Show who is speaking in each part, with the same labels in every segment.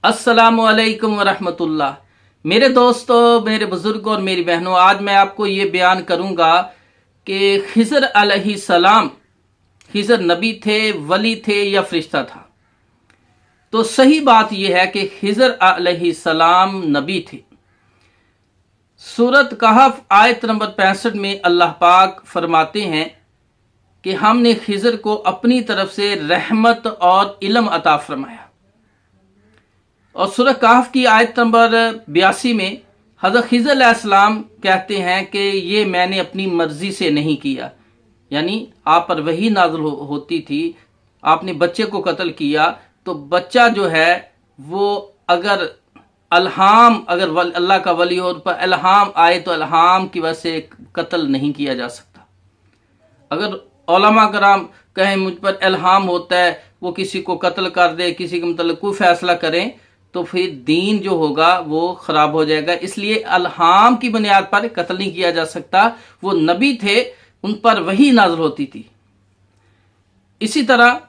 Speaker 1: अस्सलामु अलैकुम वरहमतुल्लाह। मेरे दोस्तों, मेरे बुजुर्गों और मेरी बहनों, आज मैं आपको ये बयान करूंगा कि खिज़र अलैहिस्सलाम खिज़र नबी थे, वली थे या फरिश्ता था। तो सही बात यह है कि खिज़र अलैहिस्सलाम नबी थे। सूरत कहफ आयत नंबर 65 में अल्लाह पाक फरमाते हैं कि हमने खिज़र को अपनी तरफ से रहमत और इल्म अता फरमाया। और सूरह कहफ की आयत नंबर 82 में हज़रत खिज़र अलैहिस्सलाम कहते हैं कि ये मैंने अपनी मर्जी से नहीं किया, यानी आप पर वही नाज़िल होती थी, आपने बच्चे को कत्ल किया तो बच्चा जो है वो अगर अल्लाह का वली हो पर इल्हाम आए तो इल्हाम की वजह से कत्ल नहीं किया जा सकता। अगर उलमा कराम कहें मुझ पर इल्हाम होता है, वो किसी को कत्ल कर दे, किसी के मतलब कोई फैसला करें, तो फिर दीन जो होगा वो खराब हो जाएगा। इसलिए इल्हाम की बुनियाद पर कत्ल नहीं किया जा सकता। वो नबी थे, उन पर वही नाज़िल होती थी। इसी तरह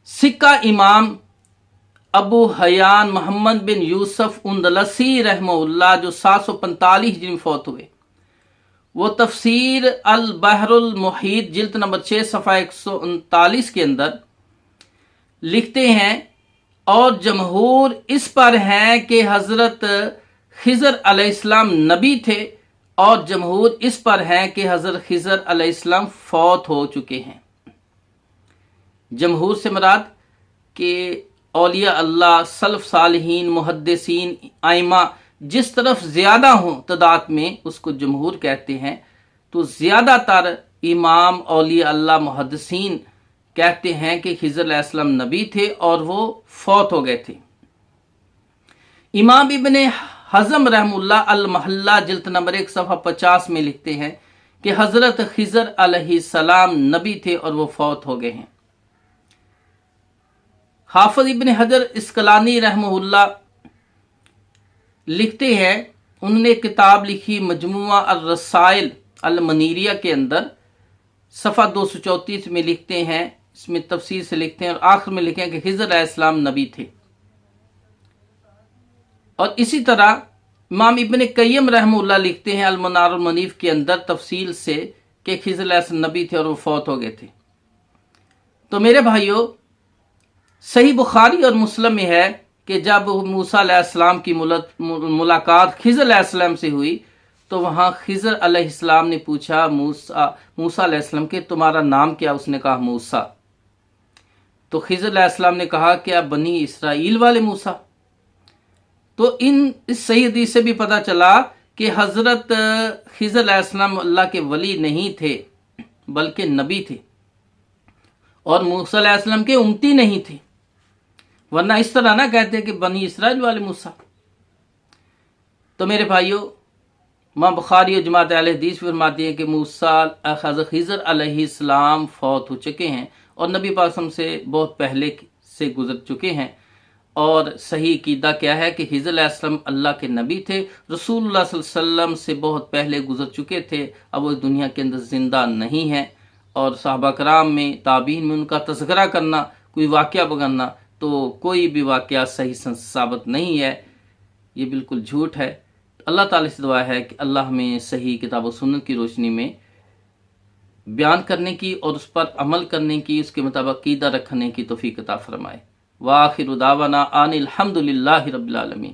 Speaker 1: सिक्का इमाम अबू हयान मोहम्मद बिन यूसुफ उंदलसी रहमहुल्लाह जो 745 हिजरी में फौत हुए, वो तफसीर अल बहरुल मुहीत जिल्द नंबर 6 सफ़ा 139 के अंदर लिखते हैं, और जमहूर इस पर है कि हज़रत खिज़र अलैहिस्सलाम नबी थे, और जमहूर इस पर है कि हज़रत खिज़र अलैहिस्सलाम फौत हो चुके हैं। जमहूर से मुराद कि औलिया अल्लाह, सल्फ सालिहीन, मुहद्दिसीन, आइमा जिस तरफ ज़्यादा हों तदाद में उसको जमहूर कहते हैं। तो ज़्यादातर इमाम, औलिया अल्लाह, मुहद्दिसीन कहते हैं कि खिज़र अलैहिस्सलाम नबी थे और वो फौत हो गए थे। इमाम इब्ने हज़म रहमुल्लाह अल महल्ला जिल्द नंबर 1 सफ़ा 50 में लिखते हैं कि हज़रत खिज़र अलैहिस्सलाम नबी थे और वो फौत हो गए हैं। हाफ़िज़ इब्ने हजर इस्क़लानी रहमहुल्लाह लिखते हैं, उन्होंने किताब लिखी मजमुआ अर-रसाइल अल-मनीरिया के अंदर सफ़ा 234 में लिखते हैं, इसमें तफसीर से लिखते हैं और आखिर में लिखे हैं कि खिज़र अलैहिस्सलाम नबी थे। और इसी तरह इमाम इब्ने क़य्यम रहमहुल्लाह लिखते हैं अल-मनारुल मुनीफ़ के अंदर तफसील से कि खिज़र अलैहिस्सलाम नबी थे और वो फौत हो गए थे। तो मेरे भाइयों, सही बुखारी और मुस्लिम में है कि जब मूसा अलैहिस्सलाम की मुलाकात खिज़र अलैहिस्सलाम से हुई तो वहाँ खिज़र अलैहिस्सलाम ने पूछा मूसा अलैहिस्सलाम के तुम्हारा नाम क्या? उसने कहा मूसा। तो खिज़र अलैहिस्सलाम ने कहा क्या बनी इसराइल वाले मूसा? तो इस सही हदीस से भी पता चला कि हज़रत खिज़र अलैहिस्सलाम अल्लाह के वली नहीं थे बल्कि नबी थे, और मूसा अलैहिस्सलाम के उम्मती नहीं थे, वरना इस तरह ना कहते कि बनी इसराइल वाले मूसा। तो मेरे भाइयों, इमाम बुखारी और जमात अहले हदीस फरमाती है कि खिज़र अलैहिस्सलाम फौत हो चुके हैं और नबी पाक से बहुत पहले से गुजर चुके हैं। और सही कीदा क्या है कि खिज़र अलैहिस्सलाम अल्लाह के नबी थे, रसूलुल्लाह सल्लल्लाहु अलैहि वसल्लम से बहुत पहले गुजर चुके थे, अब वो दुनिया के अंदर ज़िंदा नहीं है। और सहाबा कराम में, ताबीन में उनका तज़किरा करना, कोई वाक़या बयानना, तो कोई भी वाक़या सही साबित नहीं है, ये बिल्कुल झूठ है। अल्लाह ताला से दुआ है कि अल्लाह हमें सही किताब और सुन्नत की रोशनी में बयान करने की और उस पर अमल करने की, उसके मुताबिक अक़ीदा रखने की तौफ़ीक़ अता फ़रमाए। व आख़िरु दावाना अनिल हम्दुलिल्लाहि रब्बिल आलमीन।